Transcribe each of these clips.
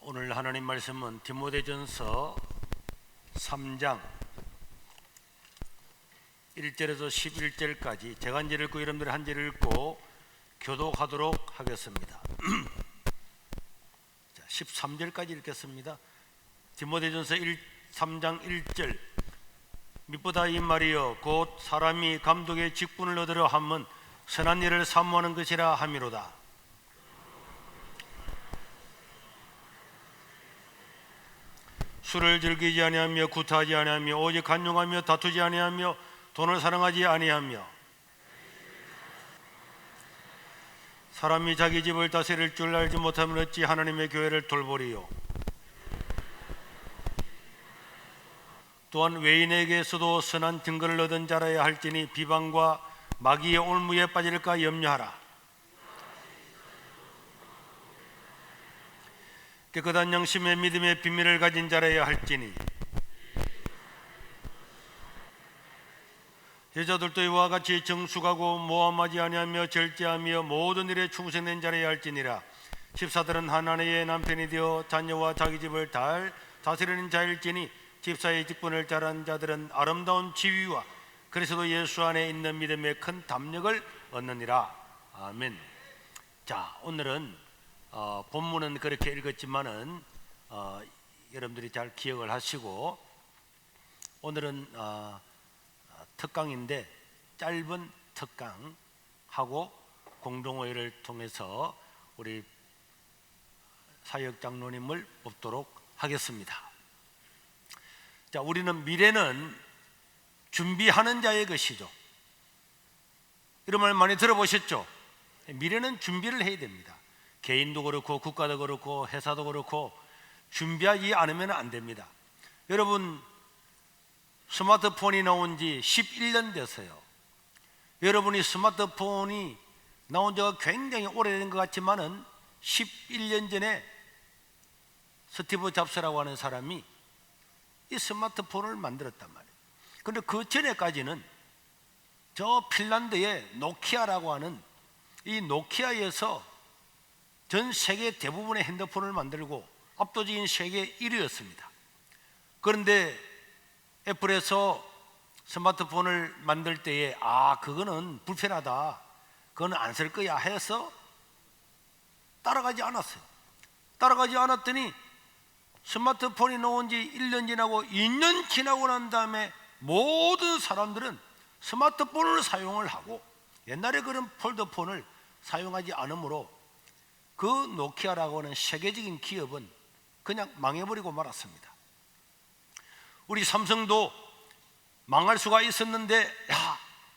오늘 하나님 말씀은 디모데전서 3장 1절에서 11절까지 제가 한 절 읽고 여러분들이 한 절 읽고 교독하도록 하겠습니다. 13절까지 읽겠습니다. 디모데전서 3장 1절 밉보다 이 말이여 곧 사람이 감독의 직분을 얻으려 함은 선한 일을 사모하는 것이라 함이로다. 술을 즐기지 아니하며 구타하지 아니하며 오직 간용하며 다투지 아니하며 돈을 사랑하지 아니하며 사람이 자기 집을 다스릴 줄 알지 못하면 어찌 하나님의 교회를 돌보리요. 또한 외인에게서도 선한 증거를 얻은 자라야 할지니 비방과 마귀의 올무에 빠질까 염려하라. 깨끗한 양심의 믿음의 비밀을 가진 자라야 할지니 여자들도 이와 같이 정숙하고 모함하지 아니하며 절제하며 모든 일에 충성된 자라야 할지니라. 집사들은 하나님의 남편이 되어 자녀와 자기 집을 잘 다스리는 자일지니 집사의 직분을 잘한 자들은 아름다운 지위와 그리스도 예수 안에 있는 믿음의 큰 담력을 얻느니라. 아멘. 자, 오늘은 본문은 그렇게 읽었지만은 여러분들이 잘 기억을 하시고 오늘은 특강인데 짧은 특강하고 공동회의를 통해서 우리 사역 장로님을 뽑도록 하겠습니다. 자, 우리는 미래는 준비하는 자의 것이죠. 이런 말 많이 들어보셨죠? 미래는 준비를 해야 됩니다. 개인도 그렇고 국가도 그렇고 회사도 그렇고 준비하지 않으면 안 됩니다. 여러분 스마트폰이 나온 지 11년 됐어요. 여러분이 스마트폰이 나온 지가 굉장히 오래된 것 같지만은 11년 전에 스티브 잡스라고 하는 사람이 이 스마트폰을 만들었단 말이에요. 그런데 그 전에까지는 저 핀란드의 노키아라고 하는 이 노키아에서 전 세계 대부분의 핸드폰을 만들고 압도적인 세계 1위였습니다. 그런데 애플에서 스마트폰을 만들 때에 그거는 불편하다, 그거는 안 쓸 거야 해서 따라가지 않았어요. 따라가지 않았더니 스마트폰이 나온 지 1년 지나고 2년 지나고 난 다음에 모든 사람들은 스마트폰을 사용을 하고 옛날에 그런 폴더폰을 사용하지 않으므로 그 노키아라고 하는 세계적인 기업은 그냥 망해버리고 말았습니다. 우리 삼성도 망할 수가 있었는데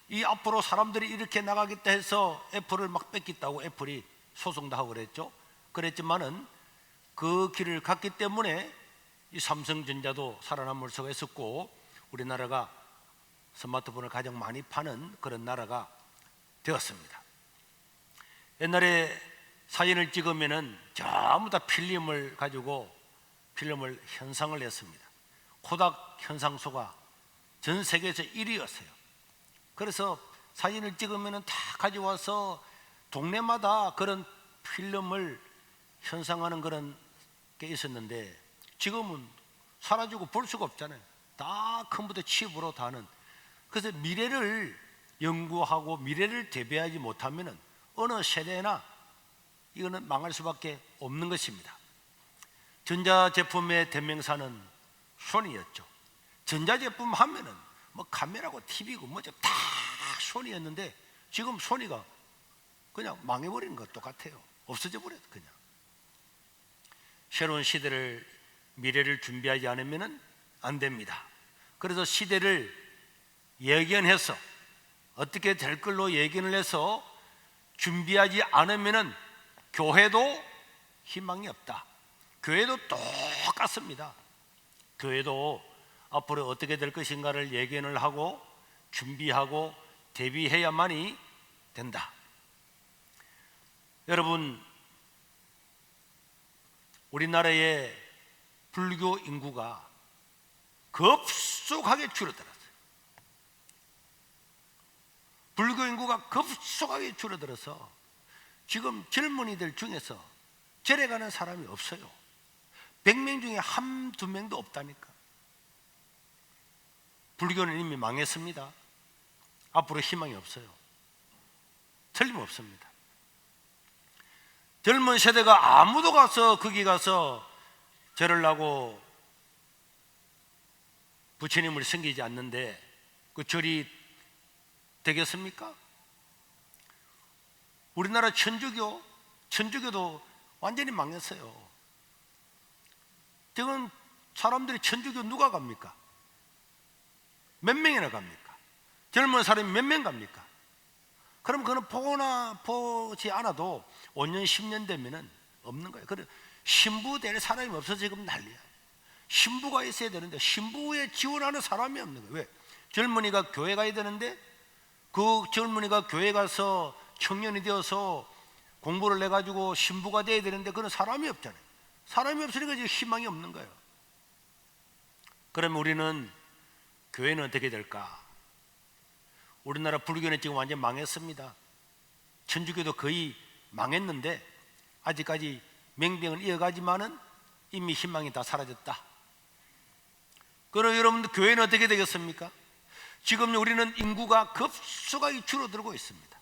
이 앞으로 사람들이 이렇게 나가겠다 해서 애플을 막 뺏겠다고 애플이 소송도 하고 그랬지만은 그 길을 갔기 때문에 이 삼성전자도 살아남을 수가 있었고 우리나라가 스마트폰을 가장 많이 파는 그런 나라가 되었습니다. 옛날에 사진을 찍으면은 전부 다 필름을 가지고 필름을 현상을 했습니다. 코닥 현상소가 전 세계에서 1위였어요. 그래서 사진을 찍으면은 다 가져와서 동네마다 그런 필름을 현상하는 그런 게 있었는데 지금은 사라지고 볼 수가 없잖아요. 다 컴퓨터 칩으로 다 하는. 그래서 미래를 연구하고 미래를 대비하지 못하면은 어느 세대나 이거는 망할 수밖에 없는 것입니다. 전자제품의 대명사는 소니였죠. 전자제품 하면은 뭐 카메라고 TV고 뭐죠 다 소니였는데 지금 소니가 그냥 망해버리는 것 똑같아요. 없어져 버려요. 그냥 새로운 시대를 미래를 준비하지 않으면 안 됩니다. 그래서 시대를 예견해서 어떻게 될 걸로 예견을 해서 준비하지 않으면 교회도 희망이 없다. 교회도 똑같습니다. 교회도 앞으로 어떻게 될 것인가를 예견을 하고 준비하고 대비해야만이 된다. 여러분, 우리나라의 불교 인구가 급속하게 줄어들었어요. 불교 인구가 급속하게 줄어들어서 지금 젊은이들 중에서 절에 가는 사람이 없어요. 100명 중에 한두 명도 없다니까. 불교는 이미 망했습니다. 앞으로 희망이 없어요. 틀림없습니다. 젊은 세대가 아무도 거기 가서 절을 하고 부처님을 섬기지 않는데 그 절이 되겠습니까? 우리나라 천주교도 완전히 망했어요. 지금 사람들이 천주교 누가 갑니까? 몇 명이나 갑니까? 젊은 사람이 몇 명 갑니까? 그럼 그는 보지 않아도 5년 10년 되면은 없는 거예요. 그래 신부 될 사람이 없어서 지금 난리야. 신부가 있어야 되는데 신부에 지원하는 사람이 없는 거예요. 왜? 젊은이가 교회 가야 되는데 그 젊은이가 교회 가서 청년이 되어서 공부를 해가지고 신부가 돼야 되는데 그런 사람이 없잖아요. 사람이 없으니까 지금 희망이 없는 거예요. 그러면 우리는 교회는 어떻게 될까? 우리나라 불교는 지금 완전 망했습니다. 천주교도 거의 망했는데 아직까지 맹병을 이어가지만은 이미 희망이 다 사라졌다. 그럼 여러분들 교회는 어떻게 되겠습니까? 지금 우리는 인구가 급속하게 줄어들고 있습니다.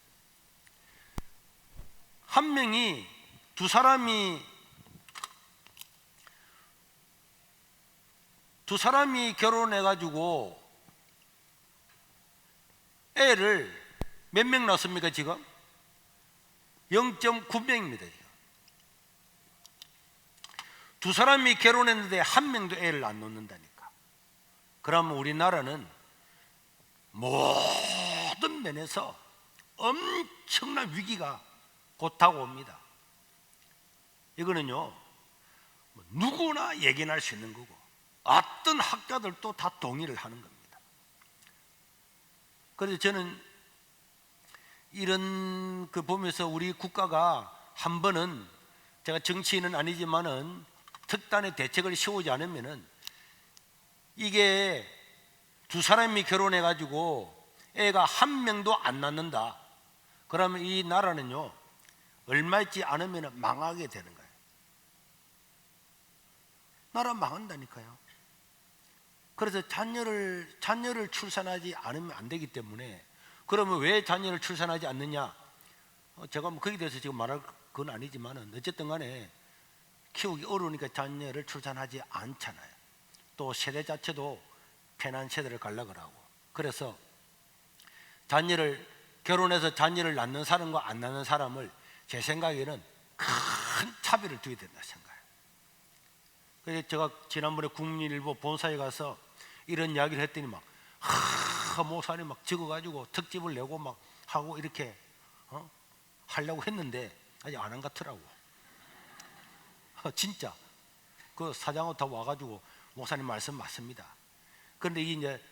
한 명이 두 사람이 결혼해가지고 애를 몇 명 낳습니까 지금? 0.9명입니다 지금. 두 사람이 결혼했는데 한 명도 애를 안 낳는다니까. 그러면 우리나라는 모든 면에서 엄청난 위기가 곧 다가옵니다. 이거는요 누구나 예견할 수 있는 거고 어떤 학자들도 다 동의를 하는 겁니다. 그래서 저는 이런 보면서 우리 국가가 한 번은, 제가 정치인은 아니지만은 특단의 대책을 세우지 않으면은 이게 두 사람이 결혼해 가지고 애가 한 명도 안 낳는다. 그러면 이 나라는요 얼마 있지 않으면 망하게 되는 거예요. 나라 망한다니까요. 그래서 자녀를 출산하지 않으면 안 되기 때문에, 그러면 왜 자녀를 출산하지 않느냐? 제가 뭐 거기에 대해서 지금 말할 건 아니지만은 어쨌든 간에 키우기 어려우니까 자녀를 출산하지 않잖아요. 또 세대 자체도 편한 세대를 가려고 하고, 그래서 결혼해서 자녀를 낳는 사람과 안 낳는 사람을 제 생각에는 큰 차별을 두게 된다 생각해요. 그래서 제가 지난번에 국민일보 본사에 가서 이런 이야기를 했더니 모사님 막 적어가지고 특집을 내고 막 하고 이렇게 하려고 했는데 아직 안 한 것 같더라고. 진짜 그 사장부터 와가지고 목사님 말씀 맞습니다. 그런데 이게 이제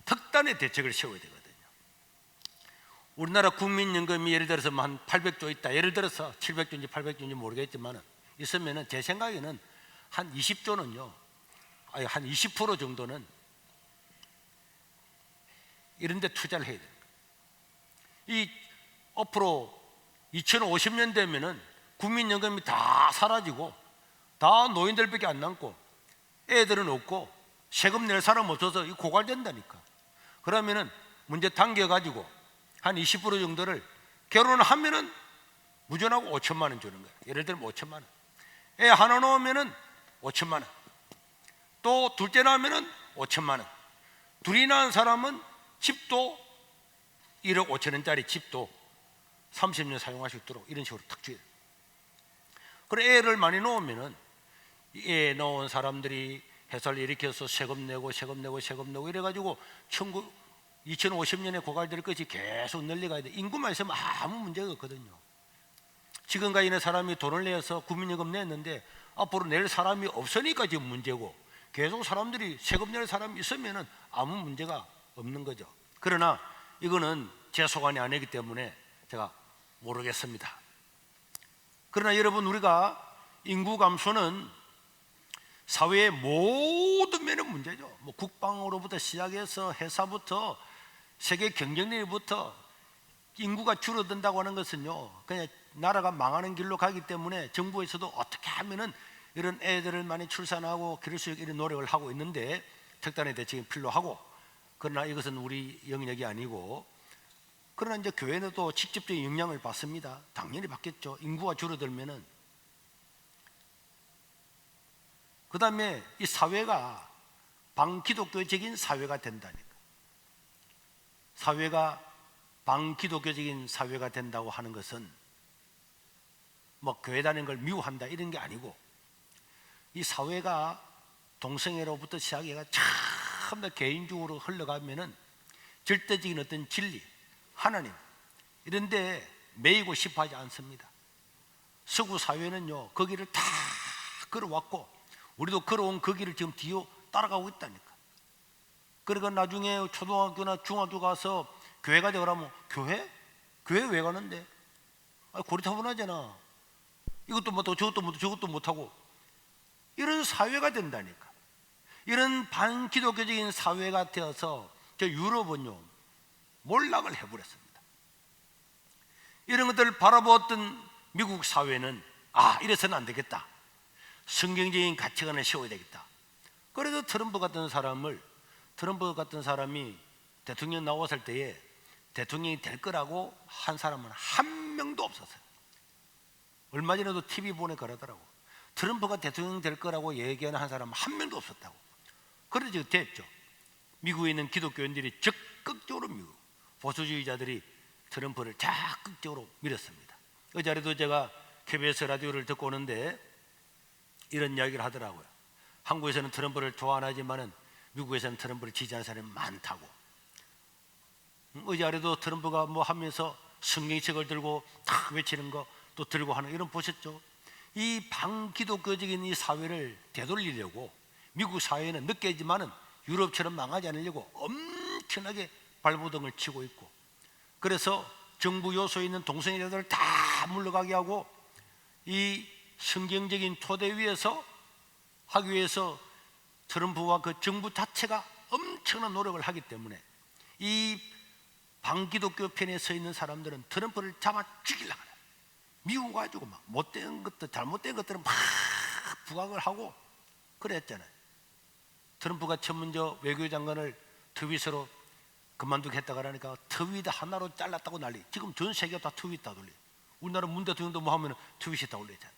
특단의 대책을 세워야 되거든요. 우리나라 국민연금이 예를 들어서 한 800조 있다. 예를 들어서 700조인지 800조인지 모르겠지만 있으면은 제 생각에는 한 20조는요, 아니 한 20% 정도는 이런 데 투자를 해야 돼요. 이 앞으로 2050년 되면은 국민연금이 다 사라지고 다 노인들밖에 안 남고 애들은 없고 세금 낼 사람 없어서 고갈된다니까. 그러면은 문제 당겨가지고 한 20% 정도를 결혼하면은 무전하고 5천만 원 주는 거예요. 예를 들면 5천만 원. 애 하나 낳으면은 5천만 원. 또 둘째 낳으면은 5천만 원. 둘이 낳은 사람은 집도 1억 5천원짜리 집도 30년 사용할 수 있도록 이런 식으로 탁 줘요. 그래 애를 많이 놓으면은 애 놓은 사람들이 회사를 일으켜서 세금 내고 이래가지고 2050년에 고갈될 것이 계속 늘려가야 돼. 인구만 있으면 아무 문제가 없거든요. 지금까지 있는 사람이 돈을 내서 국민연금 냈는데 앞으로 낼 사람이 없으니까 지금 문제고, 계속 사람들이 세금 낼 사람이 있으면은 아무 문제가 없는 거죠. 그러나 이거는 제 소관이 아니기 때문에 제가 모르겠습니다. 그러나 여러분, 우리가 인구 감소는 사회의 모든 면의 문제죠. 뭐 국방으로부터 시작해서 회사부터 세계 경쟁력부터 인구가 줄어든다고 하는 것은요, 그냥 나라가 망하는 길로 가기 때문에 정부에서도 어떻게 하면은 이런 애들을 많이 출산하고 기를 수 있게 이런 노력을 하고 있는데 특단의 대책이 필요하고, 그러나 이것은 우리 영역이 아니고, 그러나 이제 교회는 또 직접적인 영향을 받습니다. 당연히 받겠죠. 인구가 줄어들면은. 그 다음에 이 사회가 반기독교적인 사회가 된다니까. 사회가 반기독교적인 사회가 된다고 하는 것은 뭐 교회 다니는 걸 미워한다 이런 게 아니고, 이 사회가 동성애로부터 시작해가 참나 개인적으로 흘러가면은 절대적인 어떤 진리, 하나님 이런데 매이고 싶어 하지 않습니다. 서구 사회는요 거기를 다 걸어왔고, 우리도 걸어온 그 길을 지금 뒤로 따라가고 있다니까. 그러니까 나중에 초등학교나 중학교 가서 교회가 되라면 교회? 교회 왜 가는데? 고리타분하잖아. 이것도 못하고 저것도 못하고 저것도 못하고 이런 사회가 된다니까. 이런 반기독교적인 사회가 되어서 저 유럽은요 몰락을 해버렸습니다. 이런 것들을 바라보았던 미국 사회는 이래서는 안 되겠다, 성경적인 가치관을 세워야 되겠다. 그래서 트럼프 같은 사람이 대통령 나왔을 때에 대통령이 될 거라고 한 사람은 한 명도 없었어요. 얼마 전에도 TV 보니까 그러더라고. 트럼프가 대통령 될 거라고 얘기하는 한 사람은 한 명도 없었다고. 그래서 됐죠. 미국에 있는 기독교인들이 적극적으로 밀고 보수주의자들이 트럼프를 적극적으로 밀었습니다. 어제도 제가 KBS 라디오를 듣고 오는데 이런 이야기를 하더라고요. 한국에서는 트럼프를 좋아 안 하지만은 미국에서는 트럼프를 지지하는 사람이 많다고. 어제도 트럼프가 뭐 하면서 성경책을 들고 탁 외치는 거 또 들고 하는 이런 보셨죠? 이 반기독교적인 이 사회를 되돌리려고 미국 사회는 늦게지만은 유럽처럼 망하지 않으려고 엄청나게 발버둥을 치고 있고, 그래서 정부 요소에 있는 동성애자들을 다 물러가게 하고 이 성경적인 토대 위에서 하기 위해서 트럼프와 그 정부 자체가 엄청난 노력을 하기 때문에 이 반기독교 편에 서 있는 사람들은 트럼프를 잡아 죽이려고 해요. 미워가지고 막 못된 것들, 잘못된 것들은 막 부각을 하고 그랬잖아요. 트럼프가 처음 먼저 외교장관을 트윗으로 그만두겠다 그러니까 트윗 하나로 잘랐다고 난리. 지금 전 세계가 다 트윗 다 돌려. 우리나라 문 대통령도 뭐 하면 트윗이 다 올리잖아요.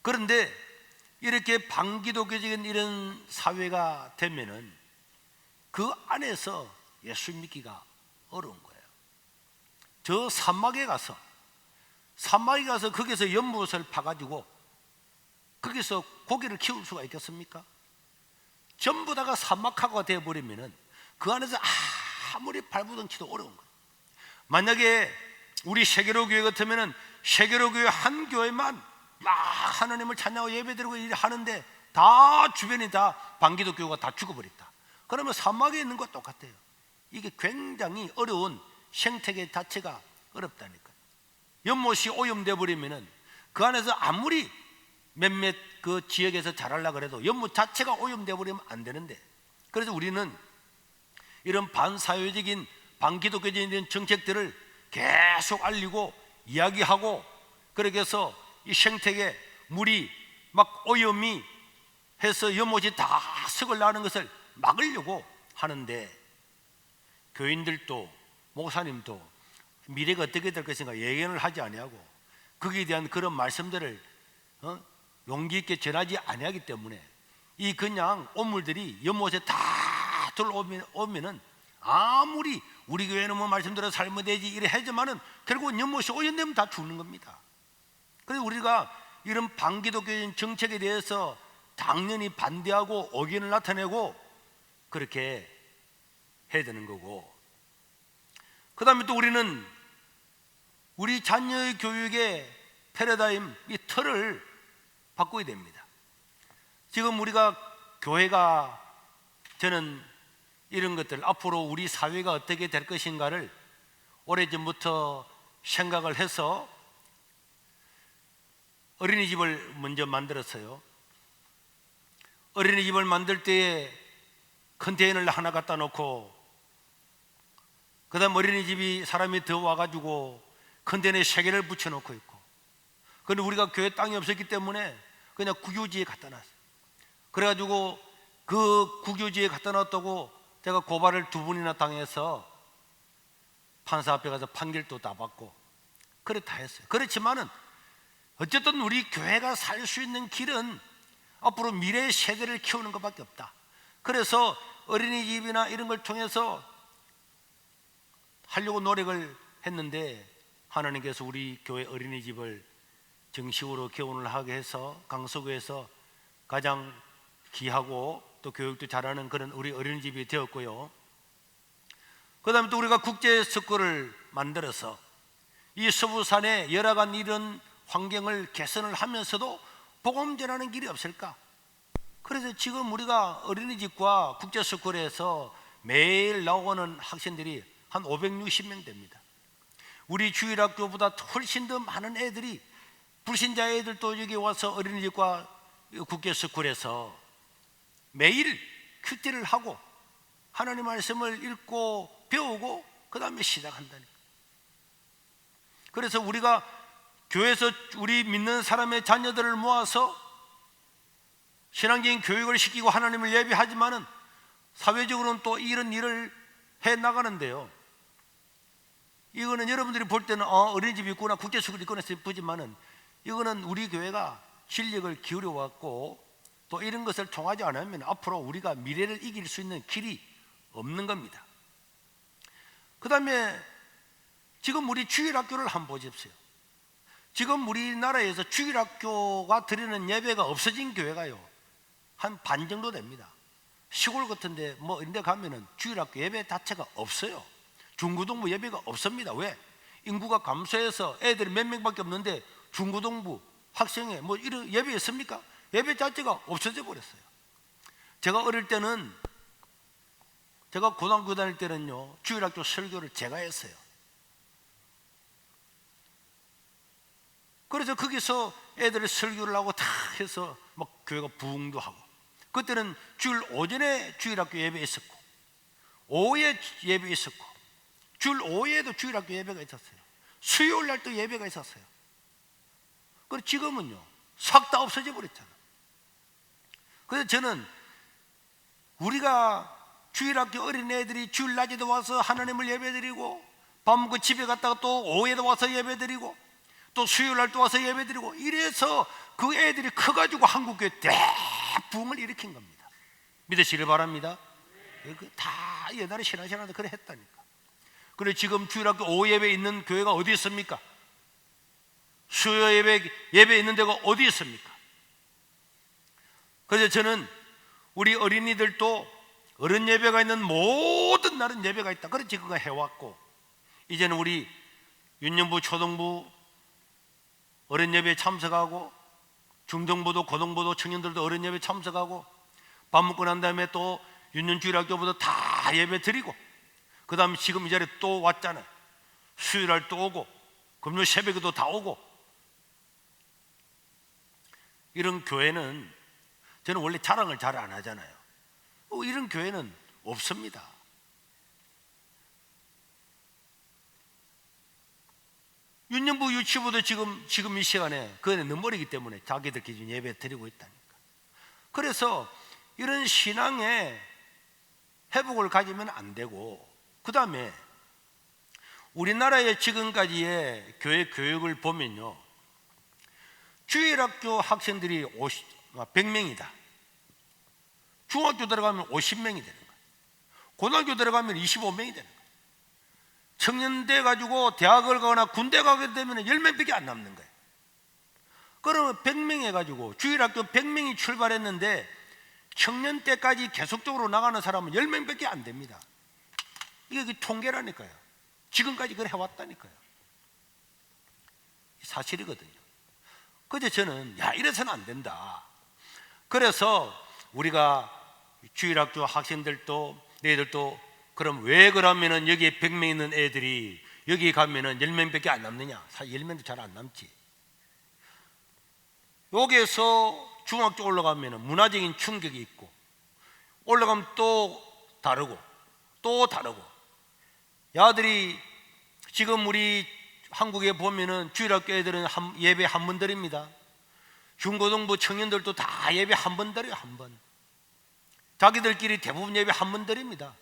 그런데 이렇게 반기독교적인 이런 사회가 되면은 그 안에서 예수 믿기가 어려운 거예요. 저 사막에 가서 거기서 연못을 파가지고 거기서 고기를 키울 수가 있겠습니까? 전부 다가 사막화가 되어버리면은 그 안에서 아무리 발버둥 치도 어려운 거예요. 만약에 우리 세계로 교회 같으면은 세계로 교회 한 교회만 막 하나님을 찬양하고 예배드리고 하는데 다 주변이 다 반기독교가 다 죽어버렸다. 그러면 사막에 있는 것과 똑같아요. 이게 굉장히 어려운 생태계 자체가 어렵다니까. 연못이 오염돼 버리면은 그 안에서 아무리 몇몇 그 지역에서 자라려고 그래도 연못 자체가 오염돼 버리면 안 되는데, 그래서 우리는 이런 반사회적인 반기독교적인 정책들을 계속 알리고 이야기하고, 그렇게 해서 이 생태계 물이 막 오염이 해서 연못이 다 썩을 나는 것을 막으려고 하는데, 교인들도 목사님도 미래가 어떻게 될 것인가 예견을 하지 아니하고 거기에 대한 그런 말씀들을 용기 있게 전하지 아니하기 때문에 이 그냥 오물들이 연못에 다 들어오면은 아무리 우리 교회는 뭐 말씀대로 살면 되지 이래 하지만은 결국은 연못이 오염되면 다 죽는 겁니다. 그래서 우리가 이런 반기독교적인 정책에 대해서 당연히 반대하고 의견을 나타내고 그렇게 해야 되는 거고, 그 다음에 또 우리는 우리 자녀의 교육의 패러다임, 이 틀을 바꿔야 됩니다. 지금 우리가 교회가, 저는 이런 것들 앞으로 우리 사회가 어떻게 될 것인가를 오래전부터 생각을 해서 어린이집을 먼저 만들었어요. 어린이집을 만들 때에 컨테이너를 하나 갖다 놓고 그 다음 어린이집이 사람이 더 와가지고 컨테이너에 3개를 붙여놓고 있고, 그런데 우리가 교회 땅이 없었기 때문에 그냥 국유지에 갖다 놨어요. 그래가지고 그 국유지에 갖다 놨다고 제가 고발을 2번이나 당해서 판사 앞에 가서 판결도 다 받고 그래 다 했어요. 그렇지만은 어쨌든 우리 교회가 살 수 있는 길은 앞으로 미래의 세대를 키우는 것밖에 없다. 그래서 어린이집이나 이런 걸 통해서 하려고 노력을 했는데 하나님께서 우리 교회 어린이집을 정식으로 개원을 하게 해서 강서구에서 가장 귀하고 또 교육도 잘하는 그런 우리 어린이집이 되었고요. 그 다음에 또 우리가 국제스쿨을 만들어서 이 서부산에 여러 가지 이런 환경을 개선을 하면서도 복음 전하는 길이 없을까? 그래서 지금 우리가 어린이집과 국제스쿨에서 매일 나오는 학생들이 한 560명 됩니다. 우리 주일학교보다 훨씬 더 많은 애들이 불신자 애들도 여기 와서 어린이집과 국제스쿨에서 매일 큐티를 하고 하나님 말씀을 읽고 배우고 그 다음에 시작한다니까. 그래서 우리가 교회에서 우리 믿는 사람의 자녀들을 모아서 신앙적인 교육을 시키고 하나님을 예배하지만은 사회적으로는 또 이런 일을 해 나가는데요. 이거는 여러분들이 볼 때는 어린이집이 있구나 국제스쿨이 있구나 싶지만은 이거는 우리 교회가 실력을 기울여 왔고 또 이런 것을 통하지 않으면 앞으로 우리가 미래를 이길 수 있는 길이 없는 겁니다. 그 다음에 지금 우리 주일학교를 한번 보십시오. 지금 우리나라에서 주일학교가 드리는 예배가 없어진 교회가요 한 반 정도 됩니다. 시골 같은데 뭐 이런 데 가면은 주일학교 예배 자체가 없어요. 중고등부 예배가 없습니다. 왜? 인구가 감소해서 애들이 몇 명밖에 없는데 중고등부 학생회 뭐 이런 예배 있습니까? 예배 자체가 없어져 버렸어요. 제가 어릴 때는 제가 고등학교 다닐 때는요 주일학교 설교를 제가 했어요. 그래서 거기서 애들이 설교를 하고 다 해서 막 교회가 부흥도 하고 그때는 주일 오전에 주일학교 예배 있었고 오후에 예배 있었고 주일 오후에도 주일학교 예배가 있었어요. 수요일 날도 예배가 있었어요. 그리고 지금은요 싹 다 없어져 버렸잖아요. 그래서 저는 우리가 주일학교 어린애들이 주일 낮에도 와서 하나님을 예배드리고 밥 먹고 집에 갔다가 또 오후에도 와서 예배드리고 또 수요일 날도 와서 예배드리고 이래서 그 애들이 커가지고 한국교회 대부흥을 일으킨 겁니다. 믿으시길 바랍니다. 다 옛날에 신앙생활도 그래 했다니까. 그래 지금 주일학교 오후 예배 있는 교회가 어디 있습니까? 수요 예배 있는 데가 어디 있습니까? 그래서 저는 우리 어린이들도 어른 예배가 있는 모든 날은 예배가 있다. 그렇지 그거 해왔고 이제는 우리 유년부 초등부 어른 예배에 참석하고 중등부도 고등부도 청년들도 어른 예배에 참석하고 밥 먹고 난 다음에 또 유년주일학교부터 다 예배 드리고 그 다음에 지금 이 자리에 또 왔잖아요. 수요일날 또 오고 금요일 새벽에도 다 오고 이런 교회는 저는 원래 자랑을 잘 안 하잖아요. 이런 교회는 없습니다. 유년부 유치부도 지금 이 시간에 그 안에 넘버리기 때문에 자기들끼리 지금 예배 드리고 있다니까. 그래서 이런 신앙의 회복을 가지면 안 되고 그 다음에 우리나라의 지금까지의 교회 교육을 보면요 주일학교 학생들이 100명이다. 중학교 들어가면 50명이 되는 거예요. 고등학교 들어가면 25명이 되는 거예요. 청년대 가지고 대학을 가거나 군대 가게 되면 10명밖에 안 남는 거예요. 그러면 100명 해가지고 주일학교 100명이 출발했는데 청년 때까지 계속적으로 나가는 사람은 10명밖에 안 됩니다. 이게 그 통계라니까요. 지금까지 그래 해왔다니까요. 사실이거든요. 그래서 저는 이래서는 안 된다. 그래서 우리가 주일학교 학생들도 너희들도 그럼 왜 그러면은 여기에 100명 있는 애들이 여기 가면은 10명밖에 안 남느냐? 사실 10명도 잘 안 남지. 여기에서 중학교 올라가면은 문화적인 충격이 있고 올라가면 또 다르고 또 다르고 야들이 지금 우리 한국에 보면은 주일학교 애들은 예배 한 번 드립니다. 중고등부 청년들도 다 예배 한 번 드려요. 한 번. 자기들끼리 대부분 예배 한 번 드립니다.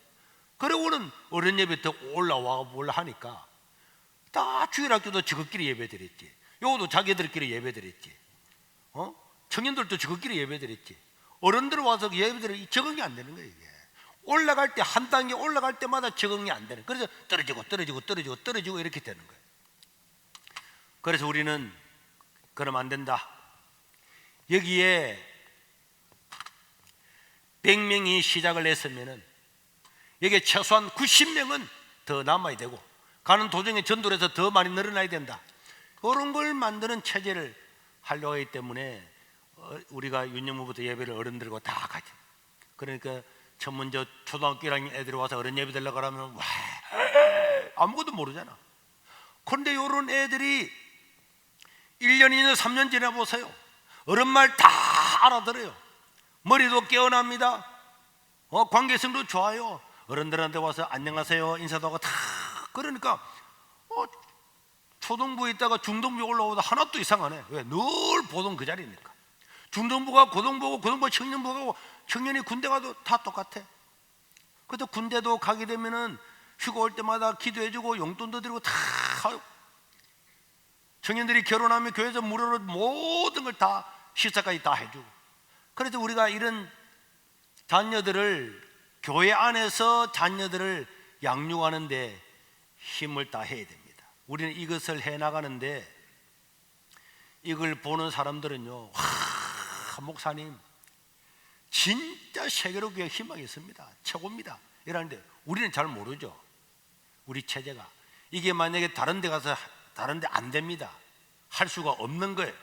그러고는 어른 예배 더 올라와 하니까 다 주일학교도 지극끼리 예배 드렸지. 요것도 자기들끼리 예배 드렸지. 청년들도 지극끼리 예배 드렸지. 어른들 와서 예배 드려 적응이 안 되는 거예요. 이게 올라갈 때 한 단계 올라갈 때마다 적응이 안 되는. 그래서 떨어지고 이렇게 되는 거예요. 그래서 우리는 그러면 안 된다. 여기에 100명이 시작을 했으면은 여기에 최소한 90명은 더 남아야 되고 가는 도중에 전도를 해서 더 많이 늘어나야 된다. 그런 걸 만드는 체제를 하려고 하기 때문에 우리가 윤영무부터 예배를 어른들과 다 가지. 그러니까 첫 먼저 초등학교 1학년 애들이 와서 어른 예배 드리려고 하면 와 아무것도 모르잖아. 그런데 이런 애들이 1년, 2년, 3년 지나 보세요. 어른 말 다 알아들어요. 머리도 깨어납니다. 관계성도 좋아요. 어른들한테 와서 안녕하세요 인사도 하고 다. 그러니까 초등부에 있다가 중등부에 올라오다 하나도 이상하네. 왜? 늘 보던 그 자리니까. 중등부가 고등부고 고등부가 청년부고 청년이 군대 가도 다 똑같아. 그래도 군대도 가게 되면은 휴가 올 때마다 기도해주고 용돈도 드리고 다 하고, 청년들이 결혼하면 교회에서 무료로 모든 걸 다 식사까지 다 해주고. 그래서 우리가 이런 자녀들을 교회 안에서 자녀들을 양육하는데 힘을 다해야 됩니다. 우리는 이것을 해나가는데 이걸 보는 사람들은요, 와, 목사님 진짜 세계로 교회 희망이 있습니다. 최고입니다. 이러는데 우리는 잘 모르죠. 우리 체제가 이게 만약에 다른 데 가서 다른 데 안 됩니다. 할 수가 없는 거예요.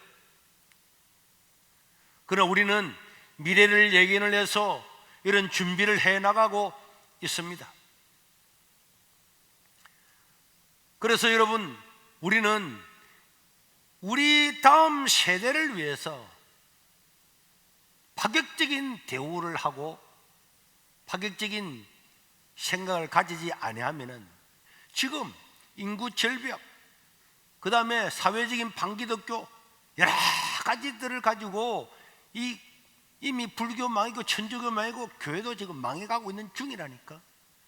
그러나 우리는 미래를 예견을 해서 이런 준비를 해나가고 있습니다. 그래서 여러분, 우리는 우리 다음 세대를 위해서 파격적인 대우를 하고 파격적인 생각을 가지지 아니하면은 지금 인구 절벽, 그 다음에 사회적인 반기독교 여러 가지들을 가지고 이미 불교 망이고 천주교 망이고 교회도 지금 망해가고 있는 중이라니까.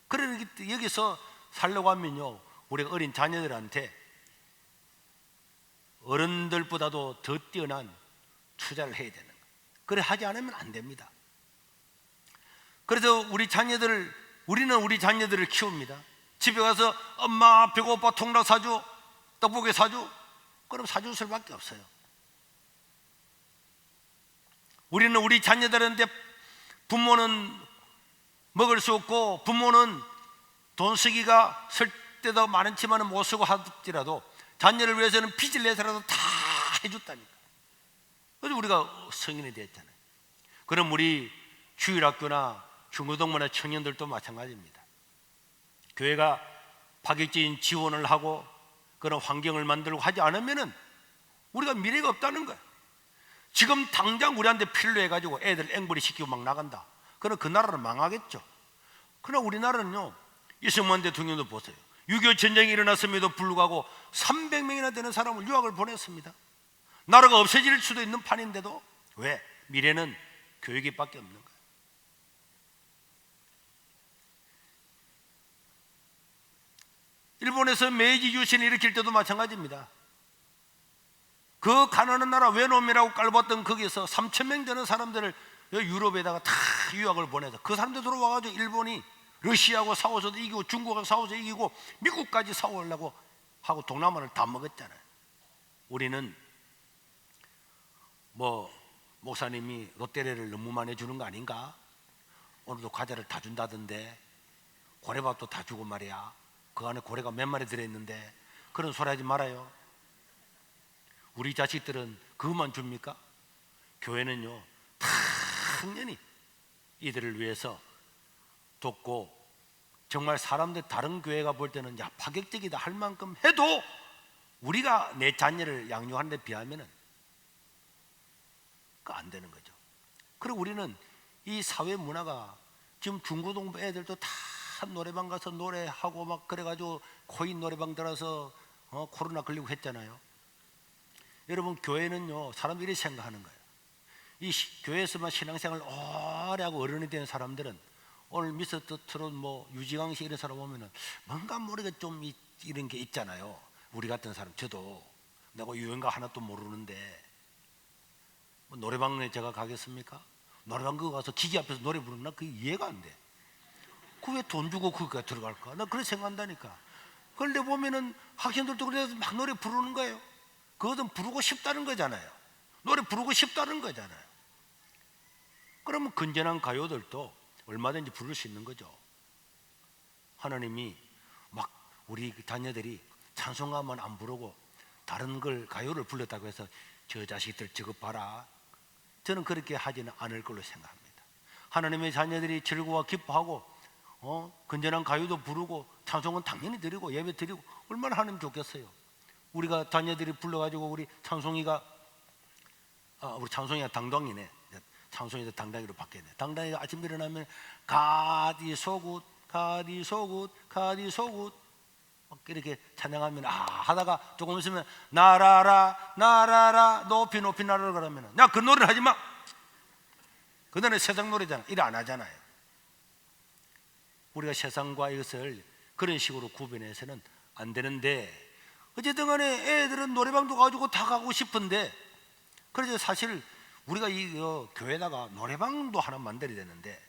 그러니까 여기서 살려고 하면요, 우리가 어린 자녀들한테 어른들보다도 더 뛰어난 투자를 해야 되는 거예요. 그래 하지 않으면 안 됩니다. 그래서 우리는 우리 자녀들을 키웁니다. 집에 가서 엄마 배고파 통닭 사줘, 떡볶이 사줘. 그럼 사줄 수밖에 없어요. 우리는 우리 자녀들한테 부모는 먹을 수 없고 부모는 돈 쓰기가 쓸 때도 많지만 못 쓰고 하더라도 자녀를 위해서는 빚을 내서라도 다 해줬다니까. 그래서 우리가 성인이 됐잖아요. 그럼 우리 주일학교나 중고등부나 청년들도 마찬가지입니다. 교회가 파격적인 지원을 하고 그런 환경을 만들고 하지 않으면은 우리가 미래가 없다는 거예요. 지금 당장 우리한테 필요해가지고 애들 앵벌이 시키고 막 나간다. 그럼 그 나라는 망하겠죠. 그러나 우리나라는요, 이승만 대통령도 보세요. 6.25 전쟁이 일어났음에도 불구하고 300명이나 되는 사람을 유학을 보냈습니다. 나라가 없어질 수도 있는 판인데도 왜? 미래는 교육밖에 없는 거예요. 일본에서 메이지 유신을 일으킬 때도 마찬가지입니다. 그 가난한 나라 외놈이라고 깔봤던 거기에서 3,000명 되는 사람들을 유럽에다가 다 유학을 보내서 그 사람들 들어와가지고 일본이 러시아하고 싸워서도 이기고 중국하고 싸워서 이기고 미국까지 싸우려고 하고 동남아를 다 먹었잖아요. 우리는 목사님이 롯데리아를 너무 많이 주는 거 아닌가? 오늘도 과자를 다 준다던데 고래밥도 다 주고 말이야. 그 안에 고래가 몇 마리 들어있는데 그런 소리 하지 말아요. 우리 자식들은 그것만 줍니까? 교회는요, 당연히 이들을 위해서 돕고 정말 사람들 다른 교회가 볼 때는 야 파격적이다 할 만큼 해도 우리가 내 자녀를 양육하는 데 비하면은 그 안 되는 거죠. 그리고 우리는 이 사회 문화가 지금 중고등부 애들도 다 노래방 가서 노래하고 막 그래가지고 코인 노래방 들어서 코로나 걸리고 했잖아요. 여러분, 교회는요 사람들이 생각하는 거예요. 교회에서만 신앙생활 오래 하고 어른이 된 사람들은 오늘 미스터트롯 뭐 유지강 씨 이런 사람 보면은 뭔가 모르게 좀 이런 게 있잖아요. 우리 같은 사람, 저도 내가 유행가 하나도 모르는데 뭐 노래방에 제가 가겠습니까? 노래방 그거 가서 기계 앞에서 노래 부르나 그게 이해가 안 돼. 그 왜 돈 주고 그거 들어갈까? 나 그렇게 생각한다니까. 그런데 보면은 학생들도 그래서 막 노래 부르는 거예요. 그것은 부르고 싶다는 거잖아요. 노래 부르고 싶다는 거잖아요. 그러면 건전한 가요들도 얼마든지 부를 수 있는 거죠. 하나님이 막 우리 자녀들이 찬송가만 안 부르고 다른 걸 가요를 불렀다고 해서 저 자식들 저거 봐라, 저는 그렇게 하지는 않을 걸로 생각합니다. 하나님의 자녀들이 즐거워 기뻐하고 건전한 가요도 부르고 찬송은 당연히 드리고 예배 드리고 얼마나 하나님 좋겠어요. 우리가 자녀들이 불러가지고 우리 찬송이가 우리 찬송이가 당당이네. 찬송이도 당당이로 바뀌었네. 당당이가 아침 일어나면 가디소굿 가디소굿 가디소굿 막 이렇게 찬양하면 하다가 조금 있으면 나라라 나라라 높이 높이 나라라 그러면 야 그 노래는 하지 마. 그 노래는 세상 노래잖아. 일 안 하잖아요. 우리가 세상과 이것을 그런 식으로 구분해서는 안 되는데, 어쨌든 간에 애들은 노래방도 가지고 다 가고 싶은데, 그래서 사실 우리가 이 교회다가 노래방도 하나 만들어야 되는데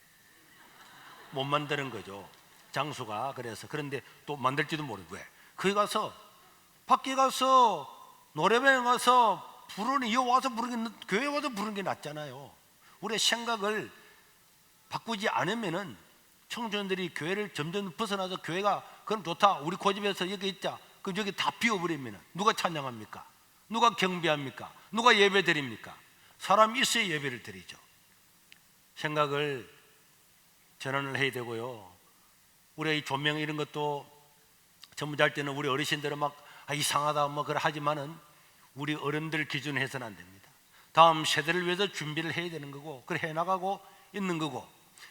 못 만드는 거죠. 장소가. 그래서 그런데 또 만들지도 모르고 왜 거기 가서 밖에 가서 노래방에 가서 부르니 여기 와서 부르는 게 교회 와서 부르는 게 낫잖아요. 우리의 생각을 바꾸지 않으면은 청소년들이 교회를 점점 벗어나서 교회가 그럼 좋다 우리 고집에서 여기 있자 그럼 여기 다 비워버리면 누가 찬양합니까? 누가 경배합니까? 누가 예배 드립니까? 사람이 있어야 예배를 드리죠. 생각을 전환을 해야 되고요. 우리가 이 조명 이런 것도 전문할 때는 우리 어르신들은 막 이상하다 뭐 그래 하지만은 우리 어른들 기준으로 해서는 안 됩니다. 다음 세대를 위해서 준비를 해야 되는 거고 그래 해나가고 있는 거고,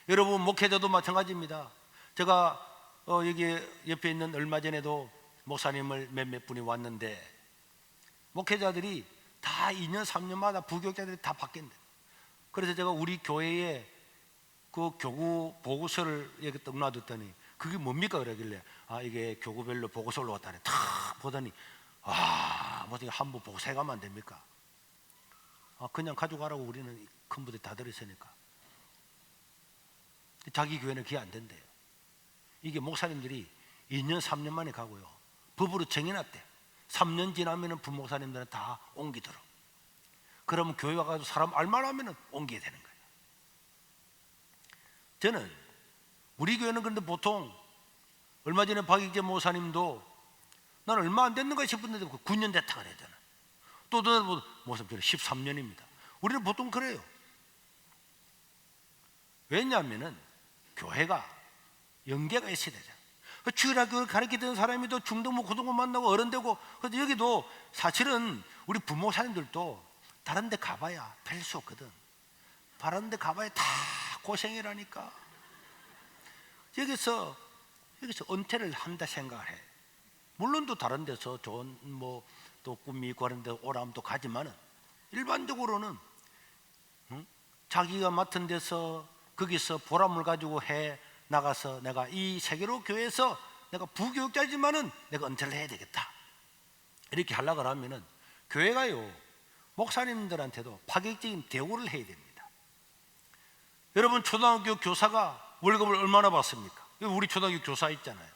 여러분 목회자도 마찬가지입니다. 제가 여기 옆에 있는 얼마 전에도 목사님을 몇몇 분이 왔는데 목회자들이 다 2년 3년마다 부교육자들이 다 바뀐대. 그래서 제가 우리 교회에 그 교구 보고서를 여기 딱 놔뒀더니 그게 뭡니까 그러길래 이게 교구별로 보고서를 왔다네. 탁 보더니 뭐 한부 보고서 해가면 안 됩니까? 그냥 가져가라고 우리는 큰 부대 다 들었으니까. 자기 교회는 그게 안 된대요. 이게 목사님들이 2년 3년 만에 가고요. 법으로 정해놨대. 3년 지나면은 부목사님들은 다 옮기도록. 그러면 교회 와가지고 사람 알만하면은 옮겨야 되는 거예요. 저는 우리 교회는 그런데 보통 얼마 전에 박익재 목사님도 난 얼마 안 됐는가 싶었는데 9년 됐다 그랬잖아. 또 다른 목사님들은 13년입니다. 우리는 보통 그래요. 왜냐하면은 교회가 연계가 있어야 되잖아. 주일학교를 가르치던 사람이 또 중등부 고등부 만나고 어른 되고, 그래서 여기도 사실은 우리 부모사님들도 다른 데 가봐야 별 수 없거든. 다른 데 가봐야 다 고생이라니까. 여기서 은퇴를 한다 생각을 해. 물론 또 다른 데서 좋은 또 꿈이 있고 하는 데 오라면 또 가지만은 일반적으로는 자기가 맡은 데서 거기서 보람을 가지고 해 나가서 내가 이 세계로 교회에서 내가 부교육자지만은 내가 은퇴를 해야 되겠다 이렇게 하려고 하면은 교회가요 목사님들한테도 파격적인 대우를 해야 됩니다. 여러분 초등학교 교사가 월급을 얼마나 받습니까? 우리 초등학교 교사 있잖아요.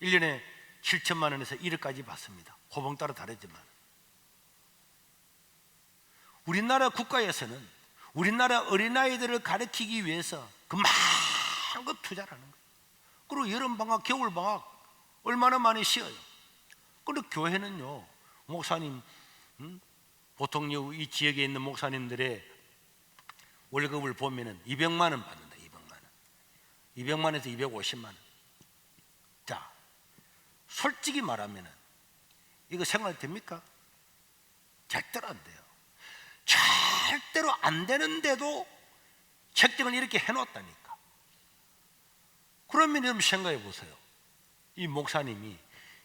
1년에 7천만 원에서 1억까지 받습니다. 호봉 따라 다르지만 우리나라 국가에서는 우리나라 어린아이들을 가르치기 위해서 그 많은 것 투자를 하는 거예요. 그리고 여름방학, 겨울방학 얼마나 많이 쉬어요. 그런데 교회는요 목사님 보통 이 지역에 있는 목사님들의 월급을 보면은 200만 원 받는다. 200만 원 200만에서 250만 원. 자, 솔직히 말하면은 이거 생각이 됩니까? 절대로 안 돼요. 절대로 안 되는데도 책정을 이렇게 해놓았다니까. 그러면 여러분 생각해 보세요. 이 목사님이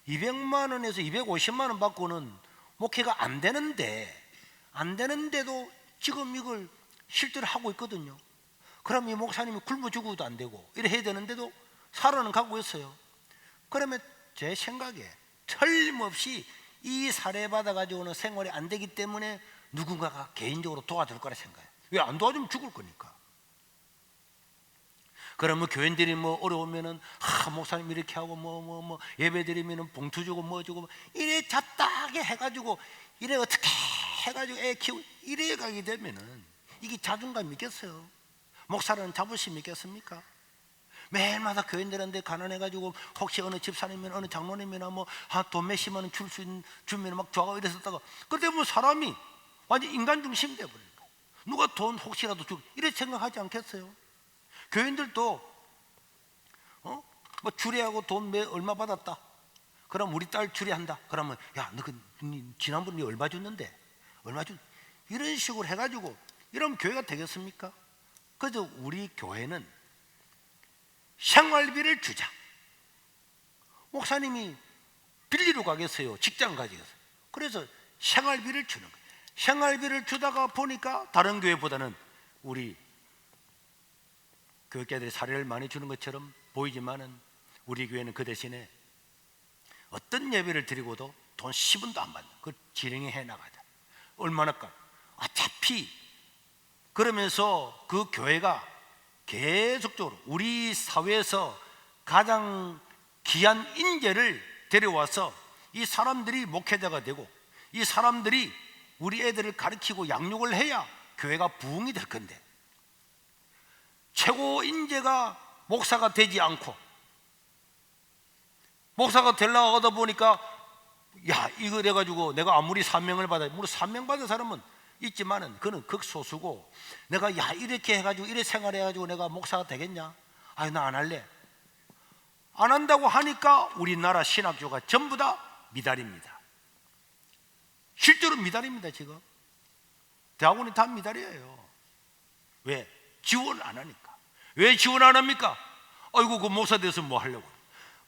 200만 원에서 250만 원 받고는 목회가 안 되는데도 지금 이걸 실제로 하고 있거든요. 그럼 이 목사님이 굶어 죽어도 안 되고 이래 해야 되는데도 살아는 가고 있어요. 그러면 제 생각에 틀림없이 이 사례 받아가지고는 생활이 안 되기 때문에 누군가가 개인적으로 도와줄 거라 생각해요. 왜 안 도와주면 죽을 거니까. 그러면 교인들이 뭐 어려우면은 목사님 이렇게 하고 뭐 예배 드리면은 봉투 주고 뭐 주고 이래 잡다하게 해가지고 이래 어떻게 해가지고 애 키우고 이래 가게 되면은 이게 자존감 있겠어요? 목사라는 자부심 있겠습니까? 매일마다 교인들한테 가난해가지고 혹시 어느 집사님이나 어느 장로님이나 뭐 돈 몇십만 원 주면 막 좋아하고 이랬었다가 그때 뭐 사람이 완전 인간 중심 돼버리는 거예요. 누가 돈 혹시라도 주고 이래 생각하지 않겠어요? 교인들도 뭐 주례하고 돈 얼마 받았다. 그럼 우리 딸 주례한다. 그러면 야, 너 지난번에 얼마 줬는데? 얼마 줬? 이런 식으로 해가지고 이러면 교회가 되겠습니까? 그래서 우리 교회는 생활비를 주자. 목사님이 빌리러 가겠어요? 직장 가겠어요? 그래서 생활비를 주는 거예요. 생활비를 주다가 보니까 다른 교회보다는 우리 교육자들이 사례를 많이 주는 것처럼 보이지만은 우리 교회는 그 대신에 어떤 예배를 드리고도 돈 10원도 안 받는 그걸 진행해 나가자. 얼마나 까? 어차피 그러면서 그 교회가 계속적으로 우리 사회에서 가장 귀한 인재를 데려와서 이 사람들이 목회자가 되고 이 사람들이 우리 애들을 가르치고 양육을 해야 교회가 부흥이 될 건데 최고 인재가 목사가 되지 않고 목사가 되려고 하다 보니까 야 이거 돼가지고 내가 아무리 사명을 받아 물론 사명 받은 사람은 있지만은 그는 극소수고 내가 야 이렇게 해가지고 이래 생활해가지고 내가 목사가 되겠냐? 아니 나 안 할래. 안 한다고 하니까 우리나라 신학교가 전부 다 미달입니다. 실제로 미달입니다. 지금 대학원이 다 미달이에요. 왜? 지원을 안 하니까. 왜 지원 안 합니까? 아이고 그 목사 돼서 뭐 하려고.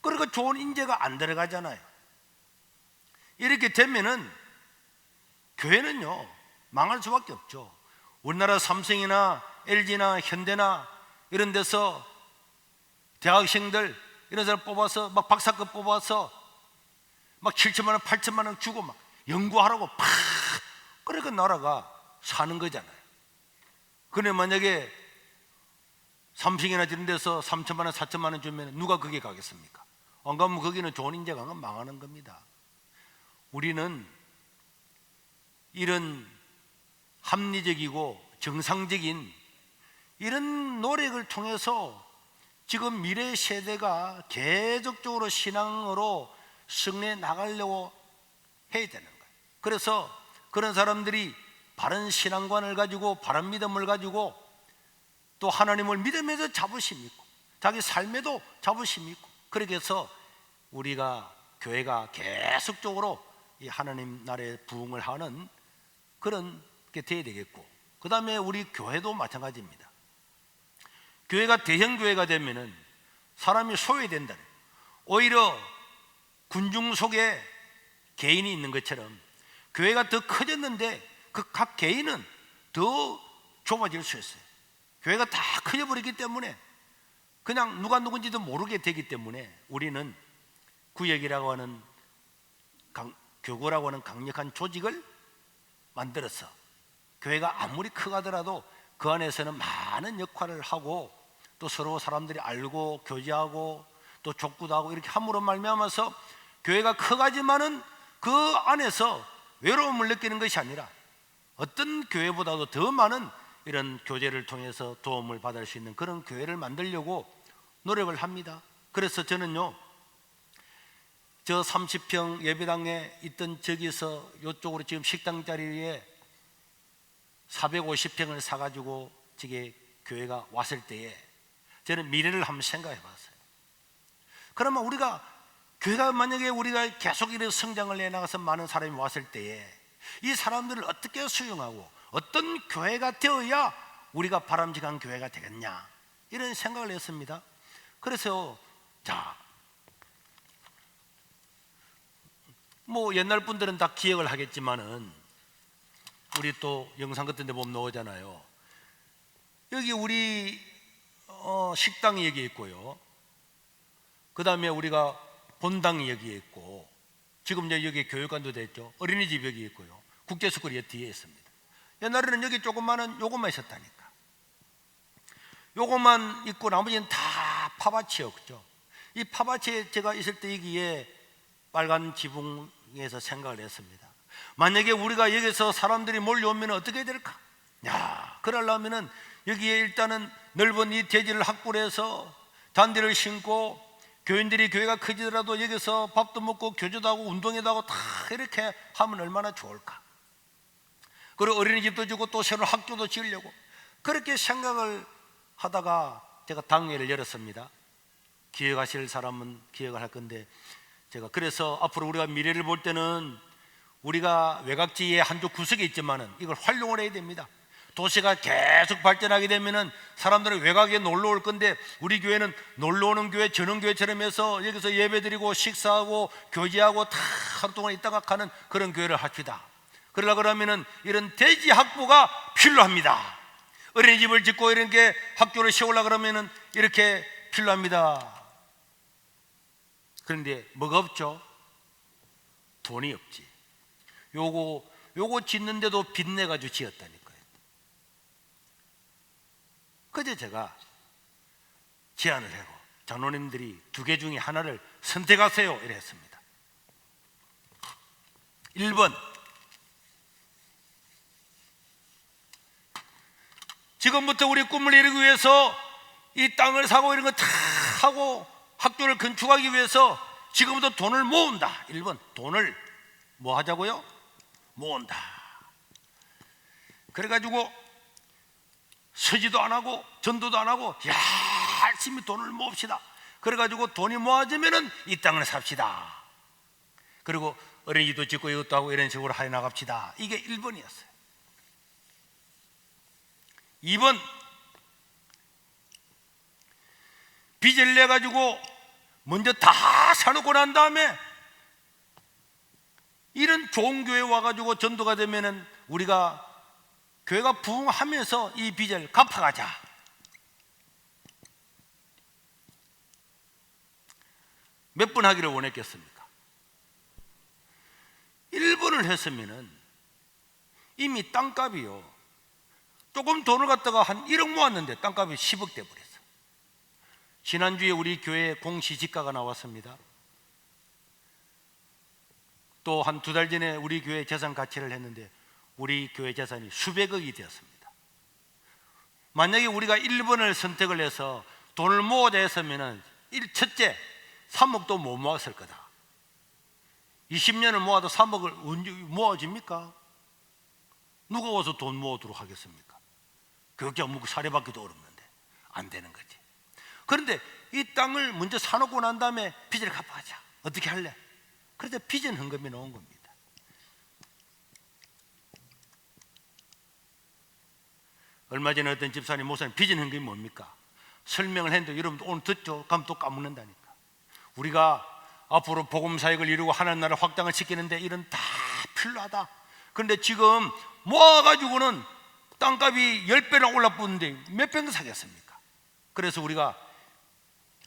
그러니까 좋은 인재가 안 들어가잖아요. 이렇게 되면은 교회는요 망할 수밖에 없죠. 우리나라 삼성이나 LG나 현대나 이런 데서 대학생들 이런 사람 뽑아서 막 박사급 뽑아서 막 7천만 원 8천만 원 주고 막 연구하라고 팍 그러니까 나라가 사는 거잖아요. 근데 만약에 삼성이나 이런 데서 3천만 원 4천만 원 주면 누가 거기에 가겠습니까? 안 가면 거기는 좋은 인재가 안 가면 망하는 겁니다. 우리는 이런 합리적이고 정상적인 이런 노력을 통해서 지금 미래 세대가 계속적으로 신앙으로 승리해 나가려고 해야 되는 거예요. 그래서 그런 사람들이 바른 신앙관을 가지고 바른 믿음을 가지고 또 하나님을 믿으면서 자부심이 있고 자기 삶에도 자부심이 있고 그렇게 해서 우리가 교회가 계속적으로 이 하나님 나라의 부흥을 하는 그런 게 돼야 되겠고 그 다음에 우리 교회도 마찬가지입니다. 교회가 대형교회가 되면은 사람이 소외된다. 오히려 군중 속에 개인이 있는 것처럼 교회가 더 커졌는데 그 각 개인은 더 좁아질 수 있어요. 교회가 다 커져버리기 때문에 그냥 누가 누군지도 모르게 되기 때문에 우리는 구역이라고 하는 교구라고 하는 강력한 조직을 만들어서 교회가 아무리 크가더라도 그 안에서는 많은 역할을 하고 또 서로 사람들이 알고 교제하고 또 족구도 하고 이렇게 함으로 말미암아서 교회가 커가지만은 그 안에서 외로움을 느끼는 것이 아니라 어떤 교회보다도 더 많은 이런 교제를 통해서 도움을 받을 수 있는 그런 교회를 만들려고 노력을 합니다. 그래서 저는요 저 30평 예배당에 있던 저기서 이쪽으로 지금 식당 자리에 450평을 사가지고 저게 교회가 왔을 때에 저는 미래를 한번 생각해 봤어요. 그러면 우리가 교회가 만약에 우리가 계속 이렇게 성장을 해나가서 많은 사람이 왔을 때에 이 사람들을 어떻게 수용하고 어떤 교회가 되어야 우리가 바람직한 교회가 되겠냐 이런 생각을 했습니다. 그래서 자, 뭐 옛날 분들은 다 기억을 하겠지만은 우리 또 영상 같은 데 보면 나오잖아요. 여기 우리 식당이 여기 있고요. 그 다음에 우리가 본당이 여기에 있고, 지금 이제 여기 교육관도 됐죠. 어린이집 여기 있고요. 국제스쿨이 뒤에 있습니다. 옛날에는 여기 조그마한 요것만 있었다니까. 요것만 있고 나머지는 다 팝아치였죠. 이 팝아치에 제가 있을 때 여기에 빨간 지붕에서 생각을 했습니다. 만약에 우리가 여기서 사람들이 몰려오면 어떻게 될까? 그러려면은 여기에 일단은 넓은 이 대지를 확보를 해서 잔디를 심고, 교인들이 교회가 크지더라도 여기서 밥도 먹고 교제도 하고 운동회도 하고 다 이렇게 하면 얼마나 좋을까. 그리고 어린이집도 주고 또 새로운 학교도 지으려고 그렇게 생각을 하다가 제가 당회를 열었습니다. 기획하실 사람은 기획을 할 건데, 제가 그래서 앞으로 우리가 미래를 볼 때는 우리가 외곽지의 한쪽 구석에 있지만은 이걸 활용을 해야 됩니다. 도시가 계속 발전하게 되면은 사람들은 외곽에 놀러 올 건데, 우리 교회는 놀러 오는 교회, 전원교회처럼 해서 여기서 예배드리고 식사하고 교제하고 다 하루 동안 있다가 가는 그런 교회를 합시다. 그러려고 그러면은 이런 대지 확보가 필요합니다. 어린이집을 짓고 이런 게 학교를 세우려고 그러면은 이렇게 필요합니다. 그런데 뭐가 없죠? 돈이 없지. 요거 짓는데도 빚내가지고 지었다니까요. 그제 제가 제안을 하고 장로님들이 두 개 중에 하나를 선택하세요 이래 했습니다. 1번, 지금부터 우리 꿈을 이루기 위해서 이 땅을 사고 이런 거 다 하고 학교를 건축하기 위해서 지금부터 돈을 모은다. 1번, 돈을 뭐 하자고요? 모은다. 그래가지고 서지도 안 하고 전도도 안 하고 열심히 돈을 모읍시다. 그래가지고 돈이 모아지면은 이 땅을 삽시다. 그리고 어린이집도 짓고 이것도 하고 이런 식으로 해 나갑시다. 이게 1번이었어요. 2번, 빚을 내가지고 먼저 다 사놓고 난 다음에 이런 좋은 교회 와가지고 전도가 되면은 우리가 교회가 부흥하면서 이 빚을 갚아가자. 몇 번 하기를 원했겠습니까? 1번을 했으면은 이미 땅값이요, 조금 돈을 갖다가 한 1억 모았는데 땅값이 10억 돼버렸어. 지난주에 우리 교회에 공시지가가 나왔습니다. 또 한 2달 전에 우리 교회 재산 가치를 했는데 우리 교회 재산이 수백억이 되었습니다. 만약에 우리가 1번을 선택을 해서 돈을 모으자 했으면 첫째, 3억도 못 모았을 거다. 20년을 모아도 3억을 언제 모아집니까? 누가 와서 돈 모으도록 하겠습니까? 교육자 묵고 사례받기도 어렵는데 안 되는 거지. 그런데 이 땅을 먼저 사놓고 난 다음에 빚을 갚아가자. 어떻게 할래? 그래서 빚은 헌금이 나온 겁니다. 얼마 전에 어떤 집사님, 목사님, 빚은 헌금이 뭡니까? 설명을 했는데 여러분도 오늘 듣죠? 그럼 또 까먹는다니까. 우리가 앞으로 복음사역을 이루고 하나님 나라 확장을 시키는데 이런 다 필요하다. 그런데 지금 모아가지고는 땅값이 10배나 올라붙는데 몇 배는 사겠습니까? 그래서 우리가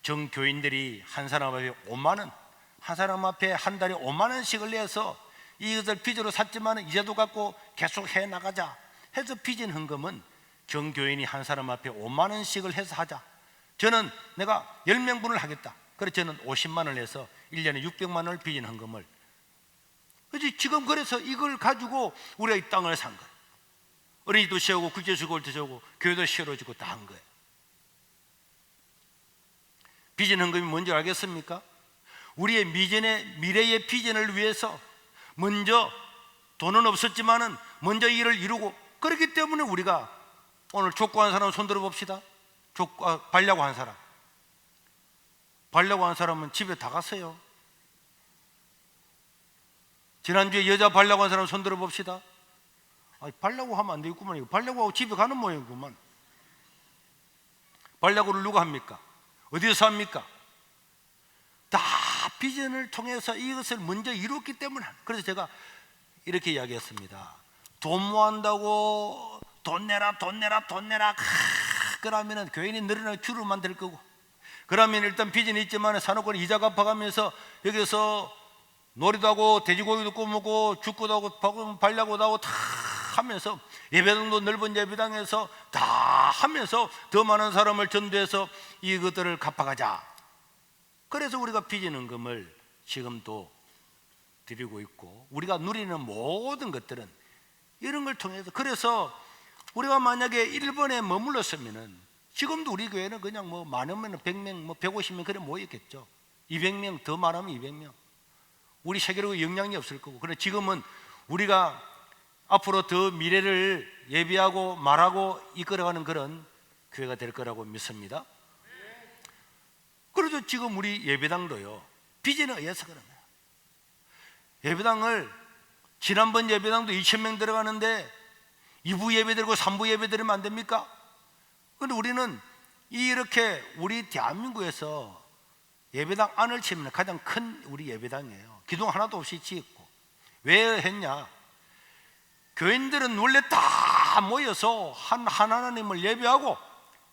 정교인들이 한 사람 앞에 5만 원, 한 사람 앞에 한 달에 5만 원씩을 내서 이것을 빚으로 샀지만 이자도 갖고 계속 해 나가자 해서 빚은 헌금은 정교인이 한 사람 앞에 5만 원씩을 해서 하자. 저는 내가 10명분을 하겠다. 그래서 저는 50만 원을 해서 1년에 600만 원을 빚은 헌금을. 그렇지. 지금 그래서 이걸 가지고 우리가 이 땅을 산 거예요. 어린이도 세우고 국제수고도 세우고 교회도 세워지고 다 한 거예요. 빚은 헌금이 뭔지 알겠습니까? 우리의 미래의 비전을 위해서 먼저 돈은 없었지만은 먼저 일을 이루고, 그렇기 때문에 우리가 오늘 족구한 사람 손 들어 봅시다. 발려고 한 사람. 발려고 한 사람은 집에 다 갔어요. 지난주에 여자 발려고 한 사람 손 들어 봅시다. 발려고 하면 안 되겠구만. 이거 발려고 하고 집에 가는 모양이구만. 발려고를 누가 합니까? 어디서 합니까? 다 비전을 통해서 이것을 먼저 이뤘기 때문에. 그래서 제가 이렇게 이야기했습니다. 돈 모한다고 돈 내라 그러면은 교인이 늘어나게 줄을 만들 거고, 그러면 일단 빚은 있지만 사놓고 이자 갚아가면서 여기서 놀이도 하고 돼지고기도 구우먹고 죽고도 하고 발야고도 하고 다 하면서 예배당도 넓은 예배당에서 다 하면서 더 많은 사람을 전도해서 이것들을 갚아가자. 그래서 우리가 빚지는 금을 지금도 드리고 있고, 우리가 누리는 모든 것들은 이런 걸 통해서, 그래서 우리가 만약에 일본에 머물렀으면은 지금도 우리 교회는 그냥 뭐 많으면 100명, 뭐 150명 그래 모였겠죠. 200명 더 많으면 200명. 우리 세계로 영향이 없을 거고. 그런데 지금은 우리가 앞으로 더 미래를 예비하고 말하고 이끌어가는 그런 교회가 될 거라고 믿습니다. 그래서 지금 우리 예배당도요, 비전에 의해서 그런 거예요. 예배당을 지난번 예배당도 2,000명 들어가는데 2부 예배 드리고 3부 예배 드리면 안 됩니까? 그런데 우리는 이렇게 우리 대한민국에서 예배당 안을 치면 가장 큰 우리 예배당이에요. 기둥 하나도 없이 짓고. 왜 했냐? 교인들은 원래 다 모여서 한 하나님을 예배하고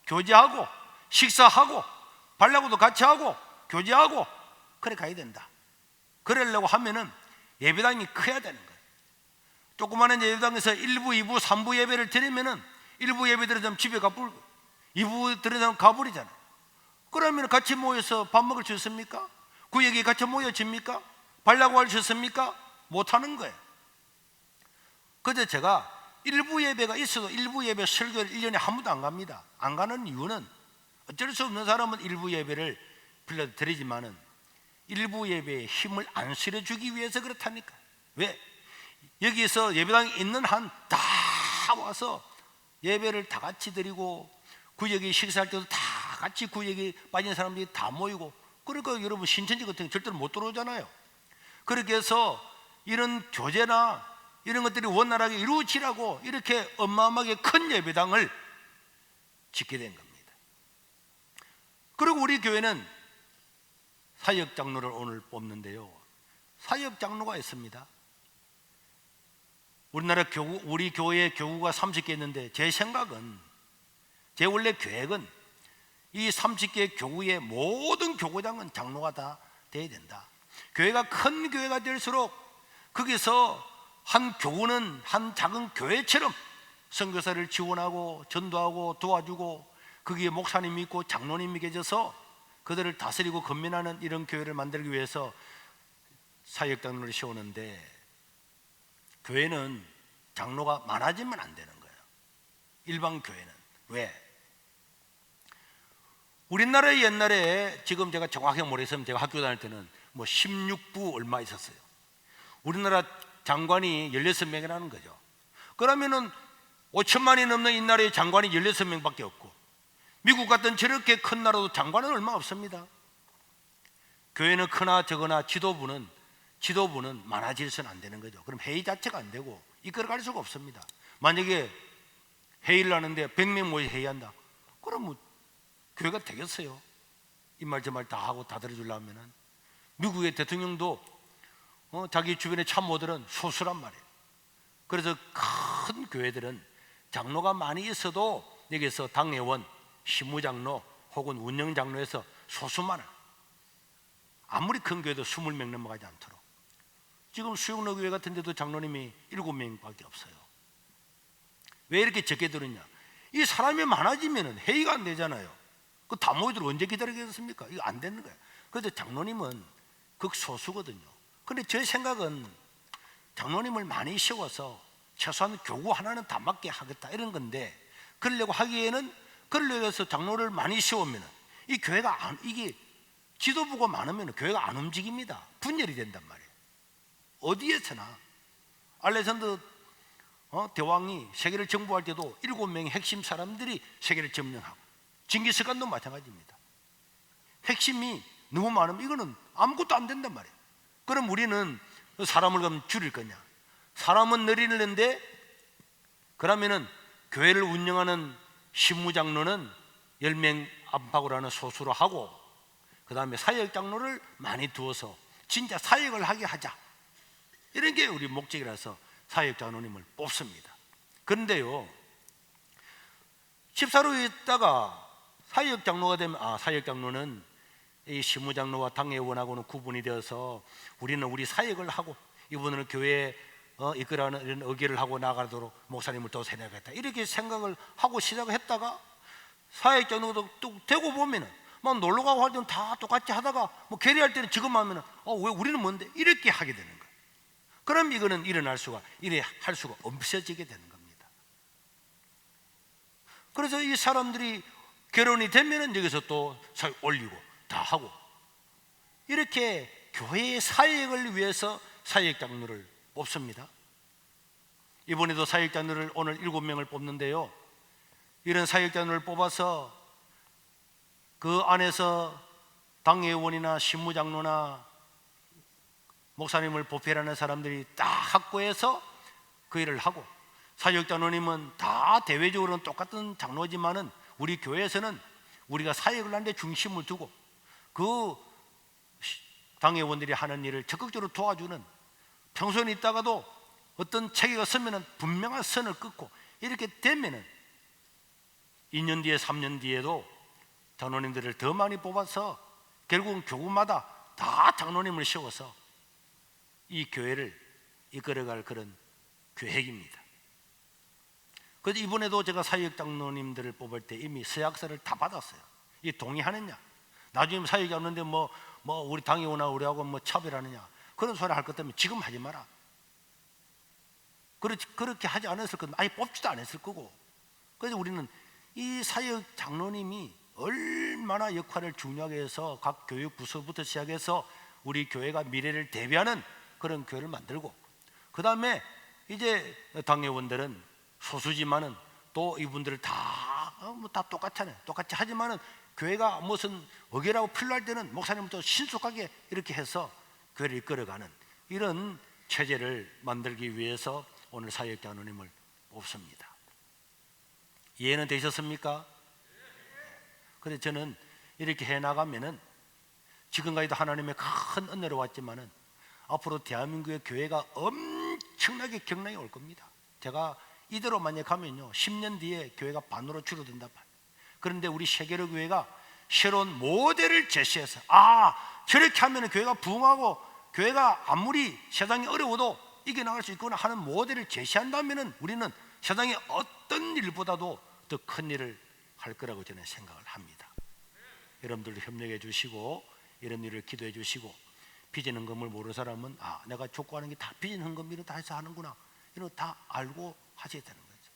교제하고 식사하고 발라고도 같이 하고 교제하고 그래 가야 된다. 그러려고 하면은 예배당이 커야 되는 거예요. 조그마한 예배당에서 1부, 2부, 3부 예배를 드리면은 1부 예배 드리면 집에 가버리고 2부 드리면 가버리잖아요. 그러면 같이 모여서 밥 먹을 수 있습니까? 구역에 같이 모여집니까? 발라고 할 수 있습니까? 못하는 거예요. 그래서 제가 1부 예배가 있어도 1부 예배 설교를 1년에 한 번도 안 갑니다. 안 가는 이유는 어쩔 수 없는 사람은 1부 예배를 빌려드리지만은 1부 예배에 힘을 안 실어주기 위해서 그렇다니까. 왜? 여기서 예배당에 있는 한 다 와서 예배를 다 같이 드리고 구역에 식사할 때도 다 같이 구역에 빠진 사람들이 다 모이고, 그러니까 여러분 신천지 같은 게 절대로 못 들어오잖아요. 그렇게 해서 이런 교제나 이런 것들이 원활하게 이루어지라고 이렇게 어마어마하게 큰 예배당을 짓게 된 겁니다. 그리고 우리 교회는 사역 장로를 오늘 뽑는데요, 사역 장로가 있습니다. 우리나라 교구, 우리 교회 교구가 30개 있는데 제 생각은, 제 원래 계획은 이 30개 교구의 모든 교구장은 장로가 다 돼야 된다. 교회가 큰 교회가 될수록 거기서 한 교구는 한 작은 교회처럼 선교사를 지원하고 전도하고 도와주고 거기에 목사님이 있고 장로님이 계셔서 그들을 다스리고 건면하는 이런 교회를 만들기 위해서 사역장로를 세우는데, 교회는 장로가 많아지면 안 되는 거예요. 일반 교회는. 왜? 우리나라에 옛날에, 지금 제가 정확하게 모르겠으면 제가 학교 다닐 때는 뭐 16부 얼마 있었어요. 우리나라 장관이 16명이라는 거죠. 그러면은 5천만이 넘는 이 나라의 장관이 16명밖에 없고, 미국 같은 저렇게 큰 나라도 장관은 얼마 없습니다. 교회는 크나 적으나 지도부는 많아질서는 안 되는 거죠. 그럼 회의 자체가 안 되고 이끌어갈 수가 없습니다. 만약에 회의를 하는데 100명 모여 회의한다, 그럼 뭐 교회가 되겠어요? 이 말 저 말 다 하고 다 들어주려면은. 미국의 대통령도 자기 주변의 참모들은 소수란 말이에요. 그래서 큰 교회들은 장로가 많이 있어도 여기서 당회원, 시무장로 혹은 운영장로에서 소수만 해요. 아무리 큰 교회도 20명 넘어가지 않도록. 지금 수영로 교회 같은 데도 장로님이 7명밖에 없어요. 왜 이렇게 적게 들었냐? 이 사람이 많아지면 회의가 안 되잖아요. 그 다 모이도록 언제 기다리겠습니까? 이거 안 되는 거예요. 그래서 장로님은 극소수거든요. 근데 제 생각은 장로님을 많이 세워서 최소한 교구 하나는 다 맡게 하겠다 이런 건데, 그러려고 하기에는, 그러려고 해서 장로를 많이 세우면 이 교회가 이게 지도부가 많으면 교회가 안 움직입니다. 분열이 된단 말이에요. 어디에서나 알렉산더 대왕이 세계를 정복할 때도 7명의 핵심 사람들이 세계를 점령하고, 징기스칸도 마찬가지입니다. 핵심이 너무 많으면 이거는 아무것도 안 된단 말이에요. 그럼 우리는 사람을 그럼 줄일 거냐? 사람은 늘리는데, 그러면은 교회를 운영하는 신무장로는 10명 안팎으로 하는 소수로 하고, 그 다음에 사역장로를 많이 두어서 진짜 사역을 하게 하자, 이런 게 우리 목적이라서 사역장로님을 뽑습니다. 그런데요, 집사로 있다가 사역 장로가 되면 사역 장로는 이 시무 장로와 당회원하고는 구분이 되어서 우리는 우리 사역을 하고 이분은 교회에 이끌어가는 이런 의기를 하고 나가도록 목사님을 더 세뇌하겠다 이렇게 생각을 하고 시작을 했다가 사역 장로도 뚝 되고 보면은 막 놀러 가고 할 때는 다 똑같이 하다가 뭐 계리할 때는 지금 하면은 왜 우리는 뭔데 이렇게 하게 되는 거예요. 그럼 이거는 일어날 수가 이래 할 수가 없어지게 되는 겁니다. 그래서 이 사람들이 결혼이 되면은 여기서 또 올리고 다 하고 이렇게 교회의 사역을 위해서 사역 장로를 뽑습니다. 이번에도 사역 장로를 오늘 7명을 뽑는데요. 이런 사역 장로를 뽑아서 그 안에서 당회원이나 신무장로나 목사님을 보필하는 사람들이 다 확보해서 그 일을 하고 사역 장로님은 다 대외적으로는 똑같은 장로지만은 우리 교회에서는 우리가 사역을 하는데 중심을 두고 그 당회원들이 하는 일을 적극적으로 도와주는 평소에 있다가도 어떤 체계가 서면은 분명한 선을 긋고 이렇게 되면은 2년 뒤에 3년 뒤에도 장로님들을 더 많이 뽑아서 결국은 교구마다 다 장로님을 세워서 이 교회를 이끌어갈 그런 계획입니다. 그래서 이번에도 제가 사역 장로님들을 뽑을 때 이미 서약서를 다 받았어요. 이 동의하느냐? 나중에 사역이 없는데 뭐 우리 당회원이나 우리하고 뭐 차별하느냐? 그런 소리 할 것 때문에 지금 하지 마라. 그렇게 하지 않았을 거면 아예 뽑지도 않았을 거고. 그래서 우리는 이 사역 장로님이 얼마나 역할을 중요하게 해서 각 교육 부서부터 시작해서 우리 교회가 미래를 대비하는 그런 교회를 만들고 그 다음에 이제 당회원들은 소수지만은 또 이분들을 다 똑같잖아요. 똑같이 하지만은 교회가 무슨 의결하고 필요할 때는 목사님부터 신속하게 이렇게 해서 교회를 이끌어가는 이런 체제를 만들기 위해서 오늘 사역 장로님을 뽑습니다. 이해는 되셨습니까? 그래서 저는 이렇게 해나가면은 지금까지도 하나님의 큰 은혜로 왔지만은 앞으로 대한민국의 교회가 엄청나게 경랑이 올 겁니다. 제가 이대로 만약 가면요 10년 뒤에 교회가 반으로 줄어든다. 그런데 우리 세계로 교회가 새로운 모델을 제시해서 저렇게 하면 교회가 부흥하고 교회가 아무리 세상이 어려워도 이겨나갈 수 있구나 하는 모델을 제시한다면 우리는 세상의 어떤 일보다도 더 큰 일을 할 거라고 저는 생각을 합니다. 여러분들도 협력해 주시고 이런 일을 기도해 주시고 빚진 헌금을 모르는 사람은 내가 족구하는 게 다 빚진 헌금으로 다 해서 하는구나 이런 거 다 알고 하셔야 되는 거죠.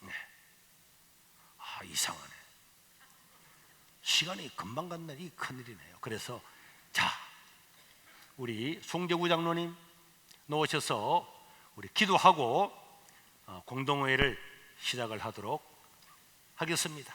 네. 이상하네. 시간이 금방 간 날이 큰일이네요. 그래서 우리 송재구 장로님 놓으셔서 우리 기도하고 공동회의를 시작을 하도록 하겠습니다.